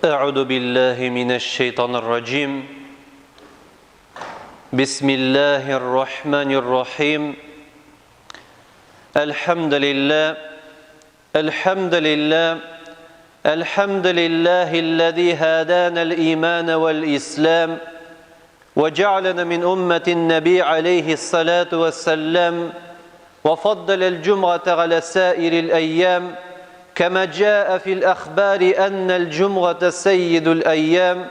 أعوذ بالله من الشيطان الرجيم بسم الله الرحمن الرحيم الحمد لله الحمد لله الحمد لله الذي هدانا الإيمان والإسلام وجعلنا من أمة النبي عليه الصلاة والسلام وفضل الجمعة على سائر الأيام كما جاء في الأخبار أن الجمعة سيد الأيام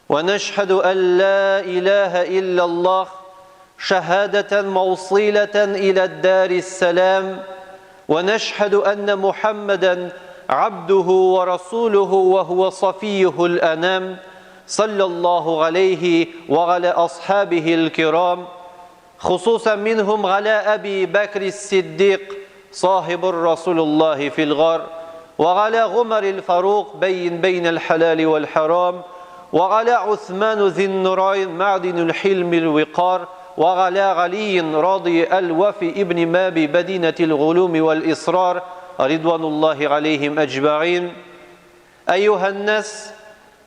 ونشهد أن لا إله إلا الله شهادة موصلة إلى الدار السلام ونشهد أن محمدًا عبده ورسوله وهو صفيه الأنام صلى الله عليه وعلى أصحابه الكرام خصوصا منهم على أبي بكر الصديق صاحب الرسول الله في الغار وعلى عمر الفاروق بين الحلال والحرام وعلى عثمان ذي النورين معدن الحلم الوقار وعلى علي راضي الوفي ابن مابي بدينة الغلوم والإصرار رضوان الله عليهم أجمعين. أيها الناس،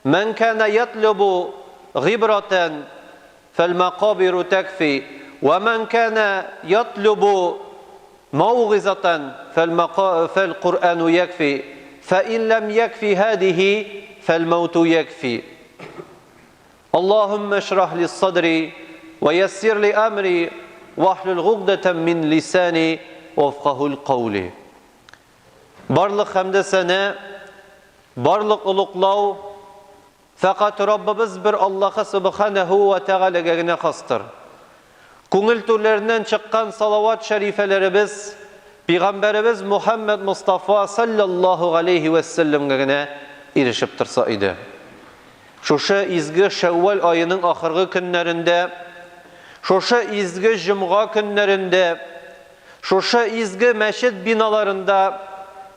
من كان يطلب غبرة فالمقابر تكفي، ومن كان يطلب موعظة فالقرآن يكفي، فإن لم يكفي هذه فالموت يكفي. اللهم اشرح لي صدري ويسر لي أمري واحلل عقدة من لساني وفقه القول. Barlık hamd sana, barlık uluqlaw faqat Rabbimiz bir Allah'a subhanahu ve teala'ga xastır. Көңіл түрлерінен шыққан салават шарифелерimiz Peygamberimiz Muhammed Mustafa sallallahu aleyhi ve sellem'e erişip тұрса idi. Şoşa izgi Şevval ayının ahırgı günlerinde, şoşa izgi Cuma günlerinde, şoşa izgi meşid binalarında,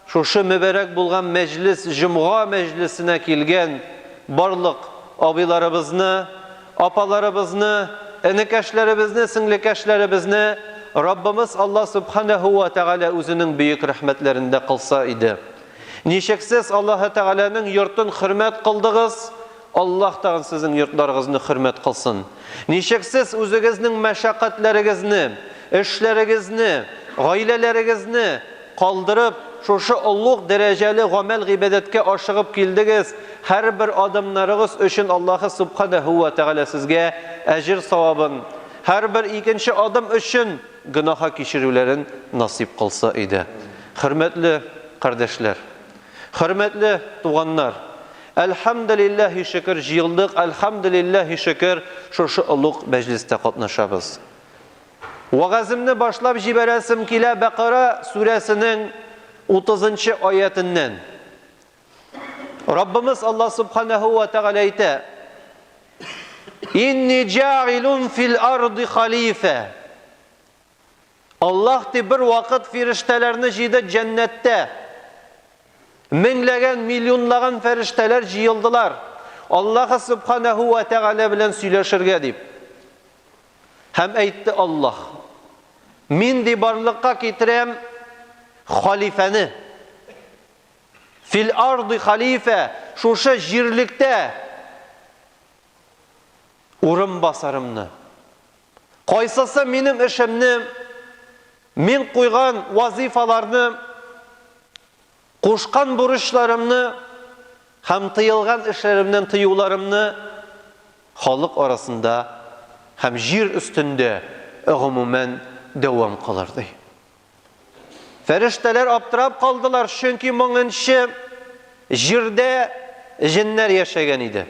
şoşa mübarek bulgan meclis, Cuma meclisine kilgen barlık abilarımızını, apalarımızını, enikeşlerimizni, singlikeşlerimizni Rabbimiz Allah subhanahu ve teala özünün büyük rahmetlerinde kılsa idi. Nişeksiz Allah Teala'nın yurtun hürmet kıldığız, Allah da sizin yurtlarınızı hürmet kılsın. Nişeksiz özünüzün meşakkatlerinizni, işlerinizni, ailelerinizni kaldırıp, şoşu ulluq dereceli gamel gibedetke aşığıp kildiniz. Her bir adımlarınız üçün Allah subhanahu ve teala sizge ecir savabın, her bir ikinci adım üçün günaha kişirülerin nasip kılsa idi. Hürmetli kardeşler, hürmetli tuğanlar, elhamdülillahi şükür jıyıldık, elhamdülillahi şükür şoşu ulluq mecliste katnaşabız. Vagazimni başlap jiberesim kile Bekara suresinin 30. ayetinden. Rabbimiz Allah subhanahu ve teala ayette: İnni ca'ilun fil ardı halife. Allah de bir vakit feriştelerini jiydi cennette. Minlegen, milyonlagan ferişteler jiyildiler. Allah subhanahu ve teala bilen söyleşirge deyip. Hem aytti Allah: Min de barlıkka getirem halifeni. Fil ardı halife, şuşa jirlikte urun basarımını. Kaysası benim işimni, min koygan vazifalarını, koşkan buruşlarımını, hem tıyılgan işlerimden tıyularımını halk arasında hem jir üstünde umumen devam kılardı. Ferişteler aptırap kaldılar çünkü mıngınşı jirde jinler yaşayan idi.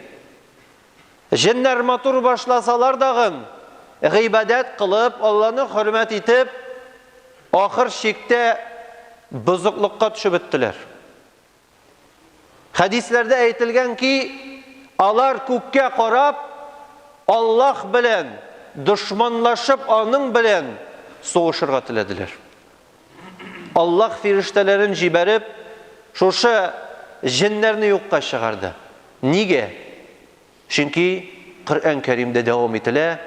Jinler matur başlasalar dağın gıybadet kılıp Allah'ını hürmet etip ahır şekte bozuklukka düşüp ettiler. Hadislerde aytilgan ki alar kökке qarab Allah bilen düşmanlaşıp onun bilen soğuşurga tilediler. Allah feriştelerin jiberip şoşa jinlerini yokka çıkardı. Nige? Çünkü Kur'an-ı Kerim'de devam etile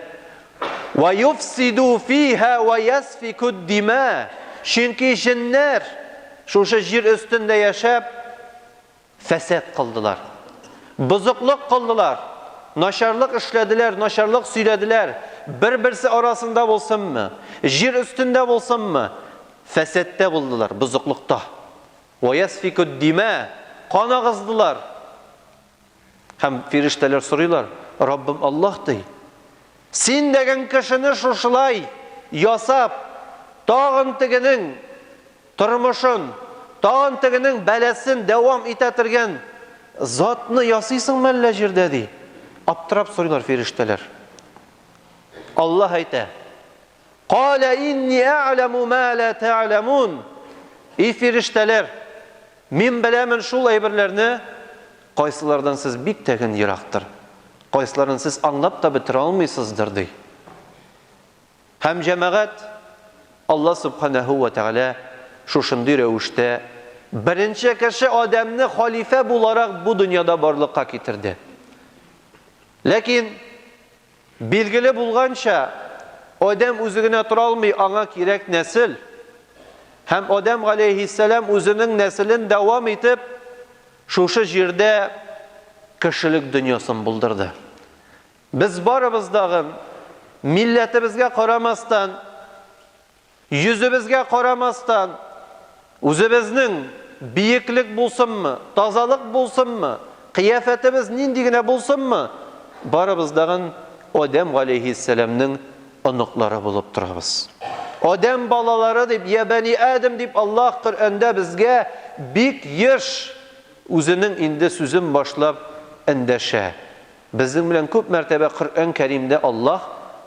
ve yufsidu fiha ve yasfikud dima. Çünkü jinler şoşa jir üstünde yaşap fesat kıldılar. Bozuklık kıldılar. Naşarlık işlediler, naşarlık söylediler. Bir-birisi arasında olsun mu? Jir üstünde olsun mu? Fesette buldular, bozuklukta. Ve yesfikud dime. Kana kızdılar. Hem firişteler soruyorlar. Rabbim Allah dey. Sen degen kişini şuşulay, yasap, tağın tiginin turmuşun, tağın tiginin belesin devam itetirgen zatını yasıysın melle jir dedi. Aptırap soruyorlar firişteler. Allah ayte. Kale inni a'lemu ma la ta'lemun. Ey firişteler, min bilemin şul eybirlerini qaysılardan siz bik tegin yiraktır. Qaysılarını siz anlap da bitire almaysızdır dey. Hem cemaat Allah subhanahu ve teala şuşundu revişte birinci kişi Ademni halife bularak bu dünyada barlıkka getirdi. Lakin bilgili bulgança Adem üzerine turalmay ana kirek nesil. Hem Adem aleyhisselam özünün neslin devam etip şuşu jirde kişilik dünyasını buldurdu. Biz barımızdağın milletimizge qaramasdan, yüzümüzge qaramasdan, özümüzün biyiklik bulsun mu, tazalık bulsun mu, kıyafetimiz nindigine bulsun mu, barımızdağın Adem aleyhisselamның anıkları bulup durabız. Adem balaları deyip, ya beni Adem deyip Allah Kur'an'da bizge bik yiş özünün indi sözün başlap endeşe. Bizim bilen köp mertebe Kur'an-ı Kerim'de Allah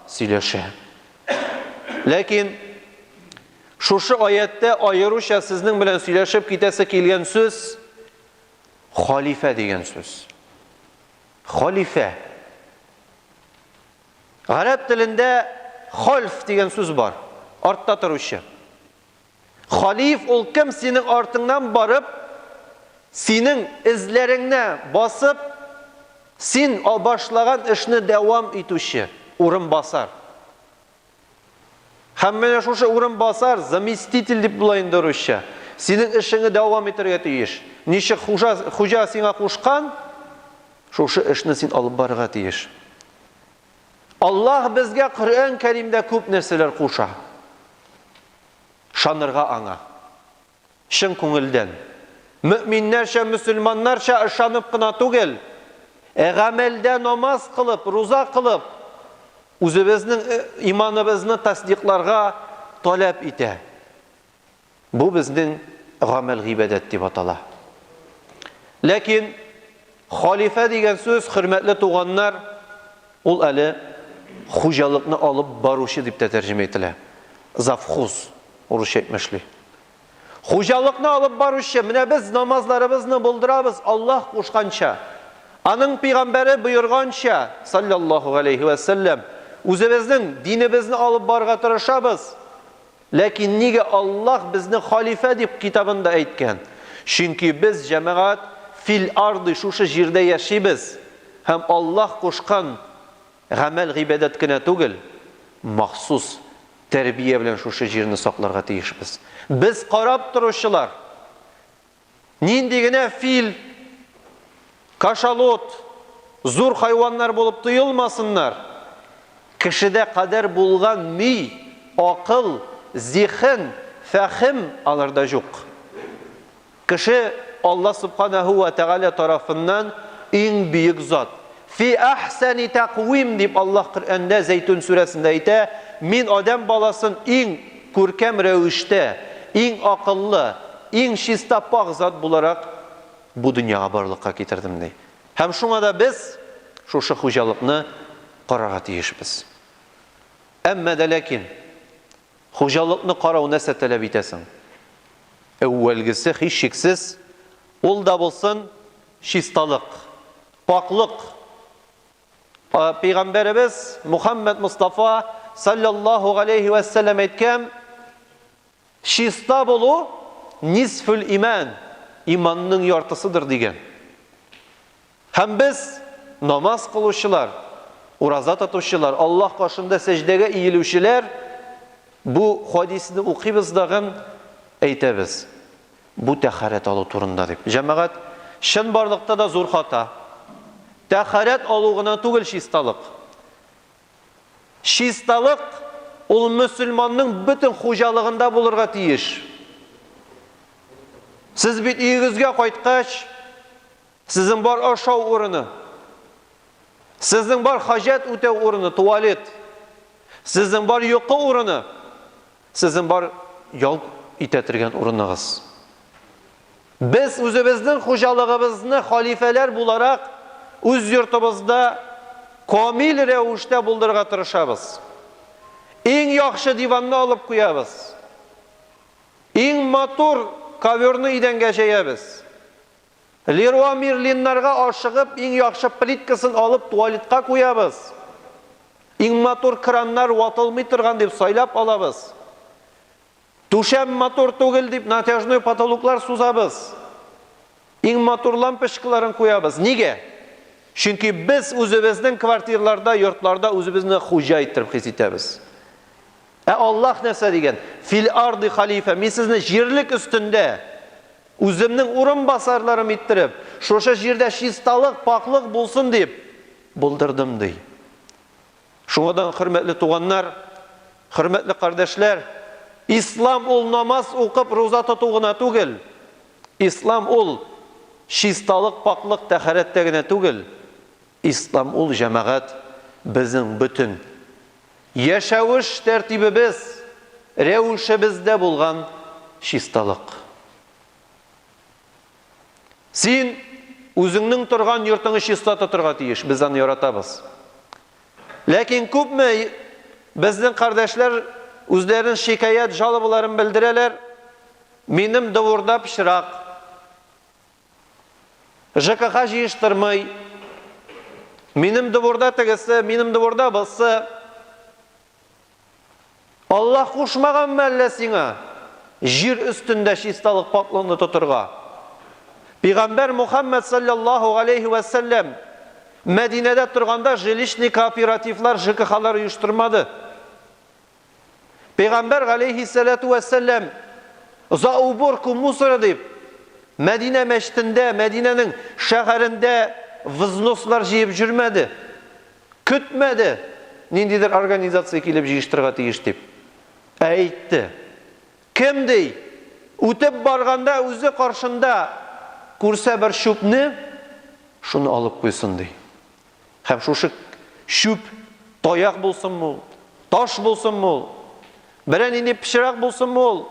söyleşe. Lakin şu ayette ayırışa sizin bilen söyleşip gitesi kelgen söz halife degen söz. Halife. Arap dilinde half degen söz var. Artta turuşu. Halif ol kim senin artından barıp senin izlerine basıp sen başlayan işini devam etuşu. Urun basar. Hemen şu urun basar, zamistitil dip bulayındırışu. Senin işini devam ettirge tiyiş. Nişi huja sana kuşkan, şu işini sen alıp barıga tiyiş. Allah bizge Kur'an-ı Kerim'de köp nerseler kuşa. Şanırga ana. Şın köngülden. Müminlerçe, Müslümanlarça ışanıp kına tugel. Gamelde namaz kılıp, ruza kılıp, özümüzün imanımızını tasdiklarga talep ite. Bu bizden gamel gıybet dip atala. Lakin halife degen söz, hürmetli tuğanlar, ol ali hujalıkını alıp baruşu dip de tercüme etile. Zafhuz, oruç etmişli. Hujalıkını alıp baruşu, mine biz namazlarımızını buldurabız Allah kuşkança. Anın peygamberi buyurgança sallallahu aleyhi ve sellem özümüzün dinimizni alıp barga tırışabız. Lakin nige Allah bizni halife dip kitabında aytgan. Çünkü biz cemaat fil ardı şuşu jirde yaşaybiz. Hem Allah kuşkan gamel gıybet kine tugil mahsus terbiye bilen şuşu jirini saklarga tiyişbiz. Biz qarab turuşular nindigine fil, kaşalot, zor hayvanlar bulup duyulmasınlar. Kişide kader bulgan mi, akıl, zihin, fahim alırda yok. Kişi Allah subhanahu ve teala tarafından en büyük zat. Fi ahsani takvim deyip Allah Kur'an'da Zeytun suresinde ite, min Adem balasın en көркем revişte, en akıllı, en şistapak zat bularak bu dünyaya barlıkka getirdim dey. Hem şuna da biz şu hujalıkны qaraga tiyişbiz. Emme de lakin hujalıkны qarau näse talep itesin? Evvelgisi hiç şeksiz ol da bolsun şistalık, paklık. Peygamberimiz Muhammed Mustafa sallallahu aleyhi ve sellem etken şista bolu nisfül iman, imanның yartısıdır degen. Hem biz namaz kıluşular, urazat atuşular, Allah karşında secdege eğiluşular bu hadisini okuyubizdağın eytebiz. Bu teharet alı turunda deyip. Cemaat, şın barlıkta da zor hata. тәһарәт алу гына түгел чисталык. Чисталык ул мөселманның бөтен хуҗалыгында булырга тиеш. Сез бит өегезгә кайткач, сезнең бар ашау урыны, сезнең бар хаҗат үтәү урыны, туалет, сезнең бар йокы урыны, сезнең бар ял итә торган урыныгыз. Без үзебезнең хуҗалыгыбызны халифәләр буларак үз йортыбызда камил рәвештә булдырырга тырышабыз. Иң яхшы диванны алып куябыз. Иң матур коверны идәнгә җәябез. Леруа Мерлиннарга ашыгып, иң яхшы плиткасын алып туалетка куябыз. Иң матур краннар ватылмый торган дип сайлап алабыз. Түшәм матур түгел дип натяжной потолоклар сузабыз. Иң матур лампочкаларын куябыз. Нигә? Чөнки без үзебезнең квартираларда, йортларда үзебезне хуҗа итеп хис итәбез. Аллаһ нәрсә дигән? Фил арды халифа, мин сезне җирлек өстендә үземнең урын басарларым иттереп, шушы җирдә чисталык, паклык булсын дип булдырдым ди. Шуңадан хөрмәтле туганнар, хөрмәтле кардәшләр, ислам ул намаз укып, роза тоту гына түгел. Ислам ул чисталык, паклык, тәһарәттә генә түгел. Ислам ул җәмәгать безнең бөтен яшәвеш тәртибебез, рәвешебездә булган чисталык. Син үзеңнең торган йортыңны чиста тотырга тиеш, без аны яратабыз. Ләкин күпме безнең кардәшләр үзләренең шикаят жалобаларын белдерәләр. Минем дәвурда пычрак, ЖКХ җыештырмый, минем дәвурда тегесе, минем дәвурда булсы. Аллаһ кушмаган мәллә сиңа җир өстендә чисталык, паклыкны тотырга. Пәйгамбәр Мухаммад саллаллаху алейхи ва саллям Мәдинәдә торганда жилищный кооперативлар, ЖКХлар оештырмады. Пәйгамбәр алейхиссалату ва саллям за уборку мусора дип Мәдинә мәчетендә, Мәдинәнең шәһәрендә взнослар җыеп жүрмәде. Көтмәде. Ниндидер организация килеп җыештырырга тиеш дип. Әйтте. Кем ди? Үтеп барганда үзе каршында күрсә бер шүпне, шуны алып куйсын ди. Һәм шушы шүп таяк булсынмы, таш булсынмы, берәр нинди пычрак булсынмы,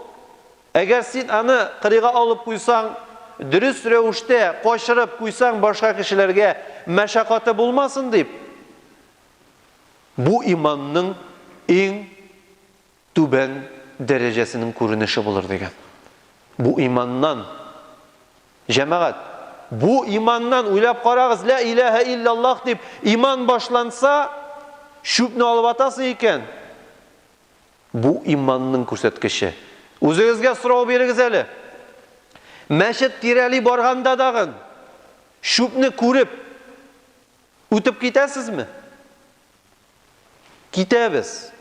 әгәр син аны кырыйга алып куйсаң, дөрес рәвештә качырып куйсаң, башка кешеләргә мәшәкате булмасын дип. Бу иманның иң түбән дәрәҗәсенең күренеше булыр дигән. Бу иманнан җәмәгать, бу иманнан уйлап карагыз, ла илаһа иллаллаһ дип иман башланса, шүпне алып атасы икән. Бу иманның күрсәткече. Үзегезгә сорау бирегез әле. Мәчет тирәли барганда дагы шүпне күреп үтеп китәсезме? Китәбез.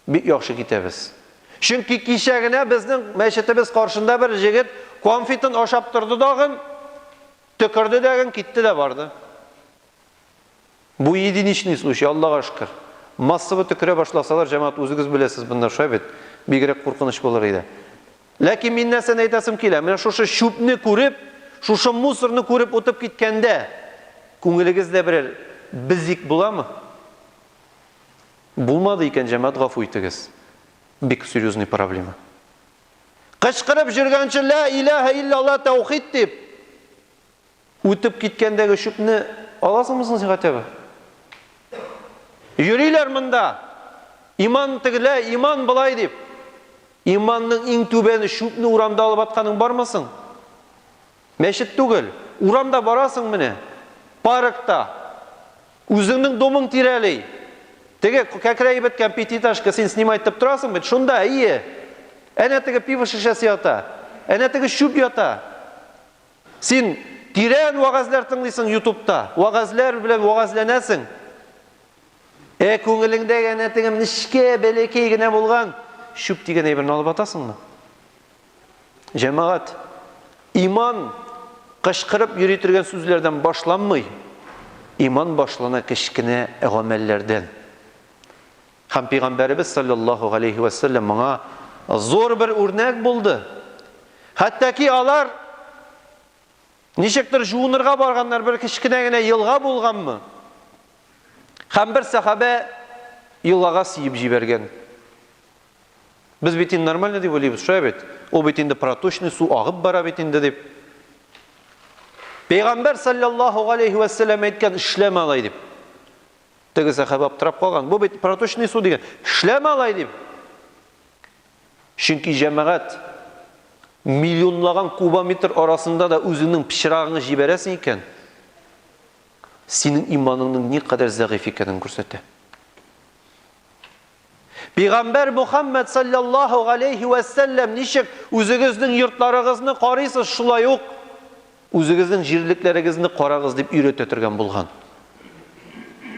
Бик яхшы китәбез. Чөнки кичә генә безнең мәчетебез каршында бер җегет конфетын ашап торды дагы, төкерде дагы, китте дә барды. Бу единичный случай, Аллаһка шөкер. Массовы төкерә башласалар, җәмәгать үзегез беләсез, бунда шулай бит. Бигрәк куркыныч булыр иде. Ләкин мин нәрсәне әйтәсем килә? Менә шушы шүпне күреп, шушы мусорны күреп утып киткәндә, күңелегездә берәр бизик буламы? Булмады икән, җәмәгать, гафу итегез. Бик серьезный проблема. Кычкырып жүргәнче ла илаһа иллаллаһ таухид дип үтеп киткәндәге шүпне аласыңмы син хәтәбә? Йөриләр монда. Иман тегелә, иман булай дип. Иманның иң түбәне шүпне урамда алып атканың бармысың? Мәчет түгел, урамда барасың менә. Паркта. Үзеңнең домың тирәли. Теге кәкрәйеп беткән пятиэтажка син снимать итеп торасың бит, шунда ие. Әнә теге пиво шешәсе ята. Әнә теге шүп ята. Син тирән вагазлар тыңлыйсың YouTube'та. Вагазлар белән вагазланасың. Күңелеңдә әнә теге нишкә бәләкәй генә булган шүп дигән әйберне алып атасыңмы? Җәмәгать, иман кычкырып йөри торган сүзләрдән башланмый. iman başlana kişkine amellerden. Hem Peygamberimiz sallallahu aleyhi ve sellem bana zor bir örnek buldu. Hatta ki alar nişektir juunırga barganlar bir kişkine yılga bulgan mı? Hem bir sahabe yılgaga siyip jibergen. Biz bitin normalne deb ойлайбыз, şöyle bit. O bitinde проточный su ağıp bara bitinde deb. Peygamber sallallahu aleyhi ve sellem aytgan işleme alay deb. Tege sahabe aptırap kalgan. Bu bit проточный su degen. İşleme alay deb. Çünkü cemaat milyonlagan kubometr arasında da özünün pişirağını jiberesin iken senin imanının ne kadar zayıf ekenini gösterdi. Peygamber Muhammed sallallahu aleyhi ve sellem nişek özünüzün yurtlarınızını qarıysız şulay yok. Özünüzün jirliklerinizni qaragız deb üretetirgen bulgan.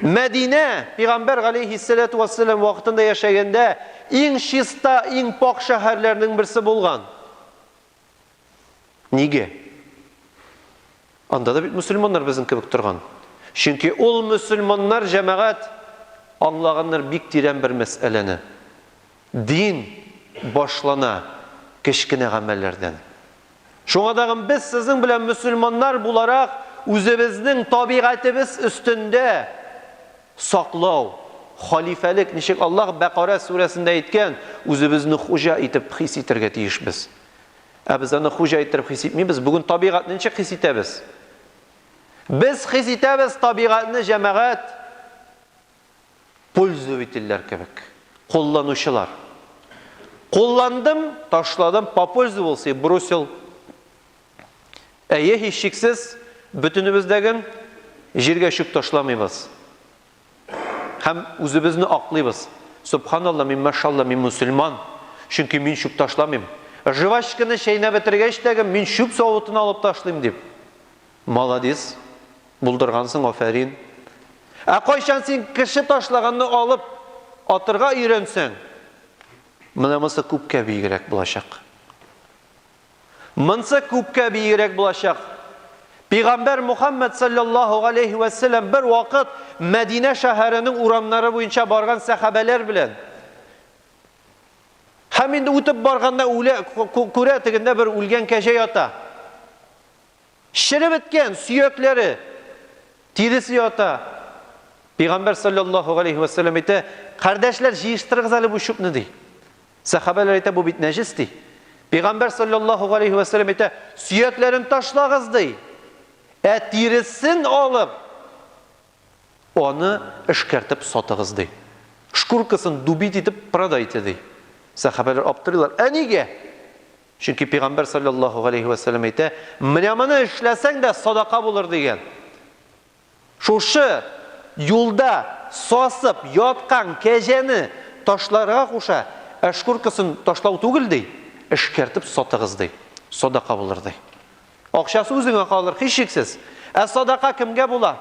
Medine Peygamber aleyhissalatu vesselam vaqtında yaşaganda eng şista, eng pok shaharlarning birisi bulgan. Nige? Anda da bir Müslümanlar bizim kebek turgan. Çünkü ol Müslümanlar cemaat anlaganlar bik tiren bir meseleni. Din başlana kişkine amellerden. Şoňa dagı biz sizin bilen Müslümanlar bularak özübizning tabiatimiz üstünde saklaw, halifelik nişek Allah Baqara suresinde aytgan, özübizni hoja etip his etirge tiyişmiz. Biz onu hoja etip his etmeymiz. Bugün tabiatni neche his etamiz? Biz his etamiz tabiatni cemaat pользовательler kebek. Kullanuşçılar. Kullandım, taşladım, попользовался, бросил. Hiç şeksiz bütünümüzdeki jirge şük taşlamayız. Hem özübizni aklıyız. Subhanallah, min maşallah, min Müslüman. Çünkü min şük taşlamayım. Jıvaşkını şeyine bitirgeçteki min şük savutunu alıp taşlayayım deyip. Maladiz. Buldurgansın, aferin. Koyşan sen kişi taşlaganını alıp atırga öğrensen. Mınamısı küpke biyirek bulaşak. Mınsı küpke biyirek bulaşak. Peygamber Muhammed sallallahu aleyhi ve sellem bir vakit Medine şehirinin uğramları boyunca bargan sahabeler bilen. Hem indi utip barganda kure tiginde bir ulgen keşe yata. Şirip etken süyekleri, tirisi yata. Peygamber sallallahu aleyhi ve sellem ite, kardeşler jiyiştirgiz ali bu şüpni dey. Sahabeler ite bu bit necis dey. Peygamber sallallahu aleyhi ve sellem ite, süyeklerin taşlağız dey. Tirisin alıp, onu ışkertip satığız dey. Şkurkasın dubit etip pradayt dey. Sahabeler aptırırlar. Nige? Çünkü Peygamber sallallahu aleyhi ve sellem ite, mınamını işlesen de sadaka bulur degen. Şuşu yolda sasıp yatkan kejeni taşlarga kuşa eşkurkasın taşlav tugil dey, eşkertip satığız dey. Sadaka bulur dey. Akşası özüne kalır, hiç şeksiz. Sadaka kimge bula?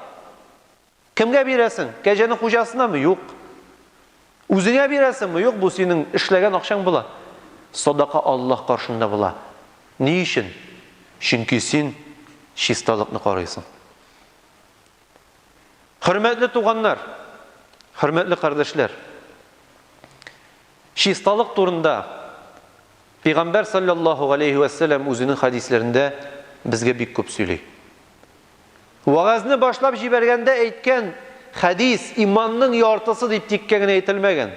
Kimge biresin? Kejenin hocasına mı? Yok. Özüne biresin mi? Yok, bu senin işlegen akşam bula. Sadaka Allah karşında bula. Ne için? Çünkü sen şistalıkını koruyorsun. Hürmetli tuğanlar, hürmetli kardeşler, şistalık turunda Peygamber sallallahu aleyhi ve sellem özünün hadislerinde bizge bir köp söyley. Vaazını başlap jibergende aytgan hadis imanның yartısı deyip tekkengine aytilmegen.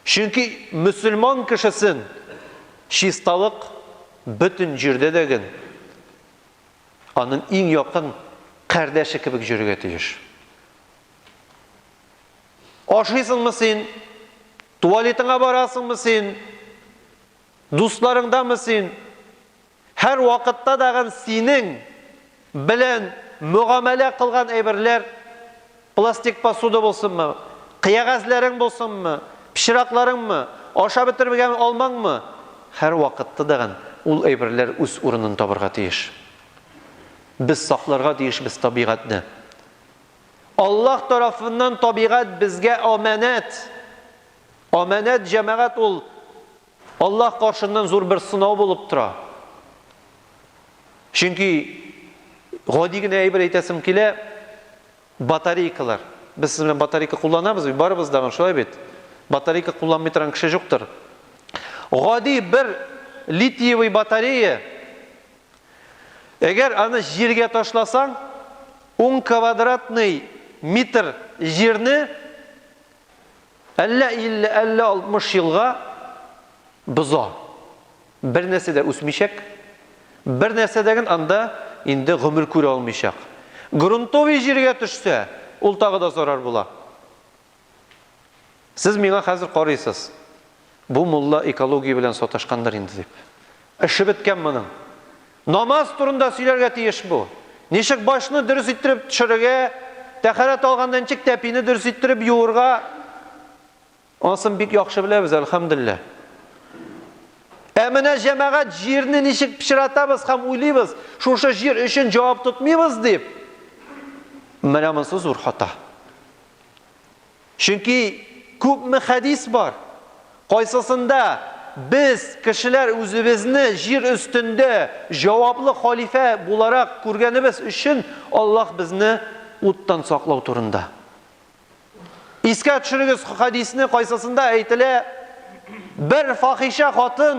Çünkü Müslüman kişisin şistalık bütün jirde degen onun en yakın kardeşi kebek jürge tiyиш. Aşıysın mı sen? Tuvaletine barasın mı sen? Dostlarında mı sen? Her vakitte dağın senin bilen muamele kılgan eberler plastik pasuda bolsun mu? Kıyagazların bolsun mu? Pişirakların mı? Aşağı bitirmegen alman mı? Her vakitte dağın ul eberler üst urunun tabırga tiyиш. Biz saklarga tiyиш biz tabiatni. Allah tarafından tabiat bizge amanet. Amanet cemaat ol. Allah karşından zor bir sınav bulup tura. Çünkü gadigine ayber aytasım kile Батарейкалар. Biz siz bilan batareyka kullanamız mı? Barımız dağın şolay bit. Batareyka kullanmay turan kishi jo'qdir. G'odiy bir litiyeviy batareya agar ani yerga tashlasang 10 kvadratniy metr yerni 50-60 yilga buzar. Bir narsada o'smishak, bir narsadagin anda endi g'umr ko'ra olmayshaq. Gruntoviy yerga tushsa, ul tag'ida zarar bo'lar. Siz menga hozir qaraysiz. Bu mulla ekologiya bilan sotashqandir endi deb. Ishi bitgan mening. Namoz turunda suylarga tegish bu. Neshik boshni durust ettirib tushirga, tahorat olgandan chiq tapini durust ettirib yo'rga. Osim bek yaxshi bilamiz, alhamdulillah. Amina jamoat yerni neshik pishiratamiz ham o'ylaymiz. Shusha yer uchun javob tutmaymiz deb. Mana bu zo'r xato. Chunki ko'pmi hadis bor. Qaysisida biz kishilar o'zimizni yer ustida javobli xalifa bo'larak ko'rganimiz uchun Alloh bizni o'tdan saqlov turunda. Esga tushirig'iz hadisni qaysisida aytilar, bir fohisha xotin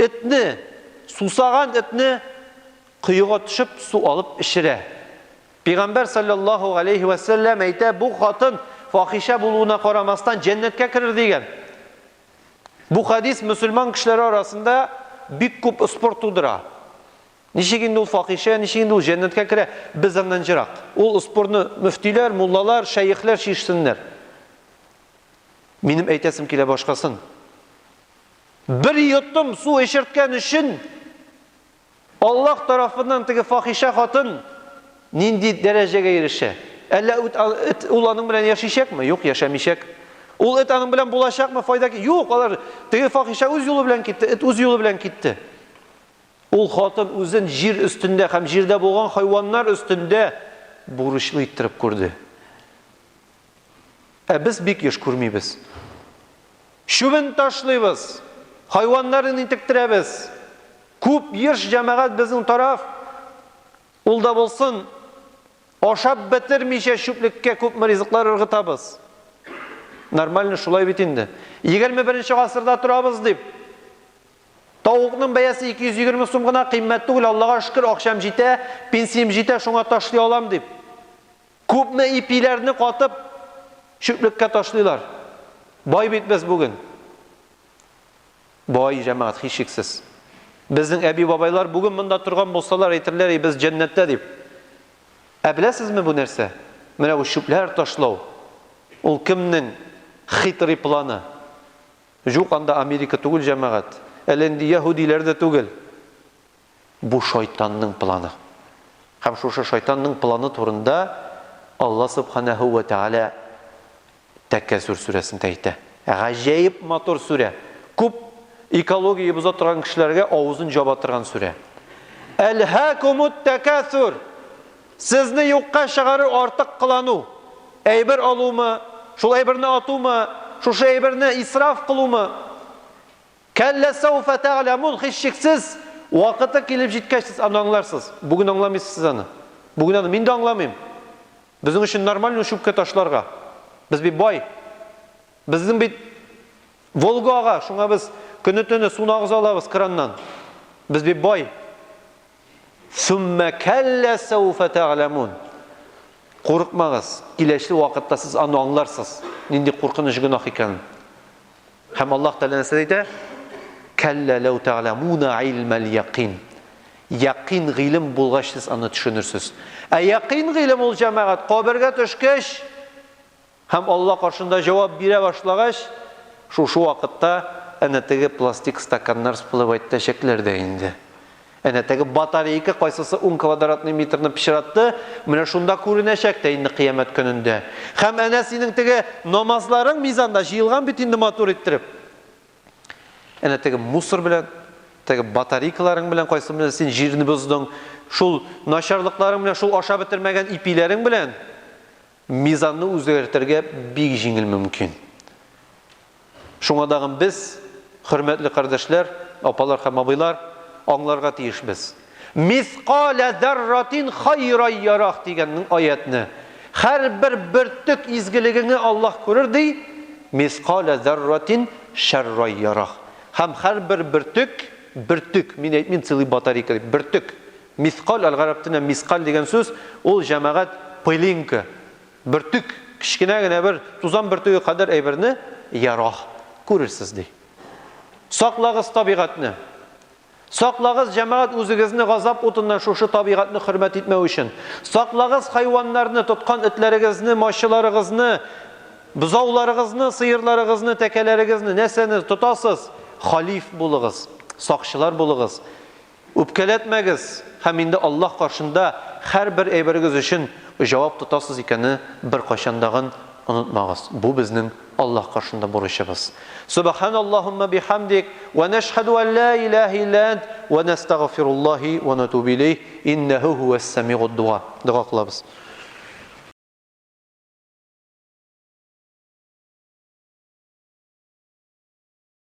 itni, susagan itni quyuga tushib suv olib ishira. Payg'ambar sallallohu alayhi va sallam ayta, bu xotin fohisha bo'luvina qaramasdan jannatga kirar degan. Bu hadis musulmon kishilar orasida bek ko'p sport tug'dira. Nishigin ul fohisha, nishigin ul jannatga kira, bizdan jiroq. Ul sportni muftiylar, mullalar, shayxlar shishsinlar. Menim aytasim kela boshqasin. Bir yuttum suv eshirtgan uchun Alloh tarafidan tigi fohisha xotin nindi darajaga erisha. Allah ularning bilan yashashakmi? Yo'q, yashamishak. Ul it aning bilan bo'lashakmi? Foydaki yo'q. Ular tigi fohisha o'z yo'li bilan ketdi, it o'z yo'li bilan ketdi. Ul xotin o'zin yer ustida ham yerda bo'lgan hayvonlar ustida burishli ittirib ko'rdi. Biz bek yosh ko'rmaymiz. Shubin tashlaymiz. Hayvonlarni intiktiramiz. Ko'p yer jamoat bizning taraf ulda bo'lsin. Oshab bitirmisha shublikka ko'p rizqlar irg'itamiz. Normalni shulay bitindi. 21-asrda turamiz deb. Tovuqning bayasi 220 so'mgina qiymatli ul Allohga shukr, oqsham jita, pensiyam jita, shunga tashlay olam deb. Ko'pni ipilarni qotib shublikka tashlaylar. Boy bitmas bugun. Boy jamoat heshiksiz. Bizning abi babaylar bugun bunda turgan bo'lsalar aytirlar, biz jannatda deb. Bilasizmi bu narsa? Mana bu shublar tashlov. Ul kimning xitri plani? Yo'q anda Amerika tugul jamoat. Endi Yahudilarda tugul. Bu shaytonning plani. Ham shu shaytonning plani turunda Alloh subhanahu va taala Takassur surasida aytdi. G'ajoyib motor sura. Ko'p ekologiya buzib turgan kishilarga ovuzini javob turgan sura. Alhaakumut takassur. Sizni yo'qqa chiqarib ortiq qilanu. Aybir oluvmi, shu aybirni otuvmi, shu aybirni isrof qiluvmi? Kalla sawfa ta'lamun, hechsiz vaqtda kelib jetkach siz anglanglarsiz. Bugun anglamaysiz siz ani. Bugun men de anglamayman. Bizning uchun normal shubka tashlarga. Biz bir boy. Bizning bir Volgaga, shunga biz kuni-tuni suvni og'za olamiz krandan. Biz bir boy. Summa kalla sawfa ta'lamun. Qo'rqmag'iz. Kelishli vaqtda siz uni anglarsiz. Nindi qo'rqinish gunoh ekan. Ham Alloh taolo aytadi: "Kalla law ta'lamuna ilmal yaqin." Yaqin ilm bo'lg'ach siz uni tushunirsiz. Yaqin ilm ol jamoat qabrga tushgach ham Alloh qarshısında javob bera boshlagach, shu vaqtda anatagi plastik stakanlar splavaytda shakllarda endi. Anatagi batareyka qaysisi 10 kvadratni metrni pishiratdi, mana shunda ko'rinashakda endi qiyomat kunida. Ham ana sening tagi namozlaring mizonda yig'ilgan bitindi motor ettirib. Anatagi musor bilan, tagi batareykalarning bilan qaysi bilan sen yerni buzding, shul nasharliklaring bilan, shul oshab bitirmagan ipilaring bilan mizonni o'zgartirga bek yengil mumkin. Şunga biz, hürmetli kardeşler, apalar ham abaylar, anglarga tiyishmiz. Misqala zarratin hayran yarah deganning oyatni. Har bir birtik izgiligini Alloh ko'rar dey. Misqala zarratin sharran yarah. Ham har bir birtik, men целый батарейка, birtik. Misqal al-arab tilida misqal degan so'z, ul jamoat pылинка. Birtik, kichkinagina bir tuzan birtiga qadar aybirni yaroh ko'rsiz dey. Saqlag'iz tabiatni. Saqlag'iz jamoat o'zingizni g'azab o'tindan shu tabiatni hurmat etmoq uchun. Saqlag'iz hayvonlarni, tutgan itlaringizni, mashinalarıngizni, buzovlaringizni, siyirlaringizni, takalaringizni, narsani tutasiz, xalif bo'ling'iz, soqchilar bo'ling'iz. O'pkalatmagiz. Ham endi Alloh qarshында har bir aybiringiz uchun javob tutasiz ekanini bir qachondag'in unutmag'iz. Bu bizning Alloh qarshında burishimiz. Subhanallahumma bihamdik va nashhadu an la ilaha illa ant va nastaghfirullohi va natubu ilayh innahu huwas sami'ud duo. Duo qilamiz.